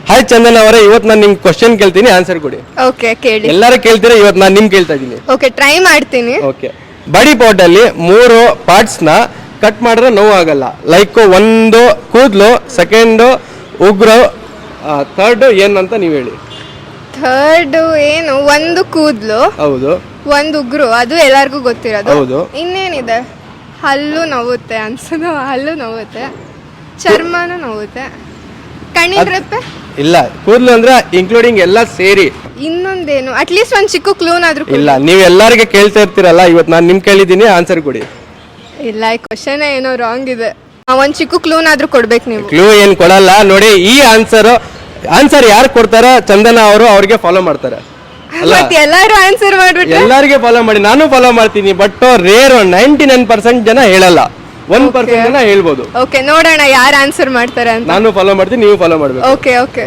Hi Chandan ಅವರೇ, ಇವತ್ತು ನಾನು ನಿಮ್ಗೆ ಕ್ವಶನ್ ಕೇಳ್ತೀನಿ, ಆನ್ಸರ್ ಕೊಡಿ. ಓಕೆ ಕೇಳಿ. ಎಲ್ಲರೂ ಕೇಳ್ತೀರಾ, ಇವತ್ತು ನಾನು ನಿಮ್ಗೆ ಕೇಳ್ತಾ ಇದ್ದೀನಿ. ಓಕೆ ಟ್ರೈ ಮಾಡ್ತೀನಿ. ಓಕೆ, ಬಾಡಿ ಪಾರ್ಟ್ ಅಲ್ಲಿ 3 ಪಾರ್ಟ್ಸ್ ನ ಕಟ್ ಮಾಡಿದ್ರೆ ನೋವು ಆಗಲ್ಲ. ಲೈಕ್ ಒಂದು ಕೂದಲು, ಸೆಕೆಂಡ್ ಉಗುರು, ಥರ್ಡ್ ಏನಂತ ನೀವು ಹೇಳಿ. ಥರ್ಡ್ ಏನು? ಒಂದು ಕೂದ್ಲು, ಹೌದು. ಒಂದು ಉಗುರು, ಅದು ಎಲ್ಲರಿಗೂ ಗೊತ್ತಿರೋದು. ಹೌದು. ಇನ್ನೇನಿದೆ? ಹಲ್ಲು ನೋವುತ್ತೆ ಅನ್ಸೋದು, ಹಲ್ಲು ನೋವುತ್ತೆ, ಚರ್ಮನೂ ನೋವುತ್ತೆ, ಕಣ್ಣಿನ ರೆಪ್ಪೆ. ಇಲ್ಲ, ಕೂದಲು ಅಂದ್ರೆ ಇನ್ಕ್ಲೂಡಿಂಗ್ ಎಲ್ಲ ಸೇರಿ. ಇನ್ನೊಂದೇನು? ಅಟ್ಲೀಸ್ಟ್ ಒಂದು ಚಿಕ್ಕ ಕ್ಲೂನಾದ್ರೂ ಇಲ್ಲ, ನೀವು ಎಲ್ಲರಿಗೆ ಕೇಳ್ತಾ ಇರ್ತೀರಲ್ಲ, ಇವತ್ತು ನಾನು ನಿಮ್ಗೆ ಕೇಳಿದ್ದೀನಿ, ಆನ್ಸರ್ ಕೊಡಿ. ಇಲ್ಲ, ಈ ಕ್ವಶನ್ ಏನೋ ರಾಂಗ್ ಇದೆ. ಒಂದು ಚಿಕ್ಕ ಕ್ಲೂನಾದ್ರೂ ಕೊಡ್ಬೇಕು ನೀವು. ಕ್ಲೂ ಏನ್ ಕೊಡಲ್ಲ ನೋಡಿ. ಈ ಆನ್ಸರ್ ಯಾರು ಕೊಡ್ತಾರ ಚಂದನ ಅವರು, ಅವ್ರಿಗೆ ಫಾಲೋ ಮಾಡ್ತಾರೆ. ಮತ್ತೆ ಎಲ್ಲರೂ ಆನ್ಸರ್ ಮಾಡ್ಬಿಟ್ಟು ಎಲ್ಲರಿಗೆ ಫಾಲೋ ಮಾಡಿ, ನಾನು ಫಾಲೋ ಮಾಡ್ತೀನಿ. ಬಟ್ ರೇರ್ 99% ಜನ ಹೇಳಲ್ಲ, 1% ಜನ ಹೇಳ್ಬೋದು. ಓಕೆ, ನೋಡೋಣ ಯಾರು ಆನ್ಸರ್ ಮಾಡ್ತಾರೆ ಅಂತ. ನಾನು ಫಾಲೋ ಮಾಡ್ತೀನಿ, ನೀವು ಫಾಲೋ ಮಾಡ್ಬೇಕು. Okay okay.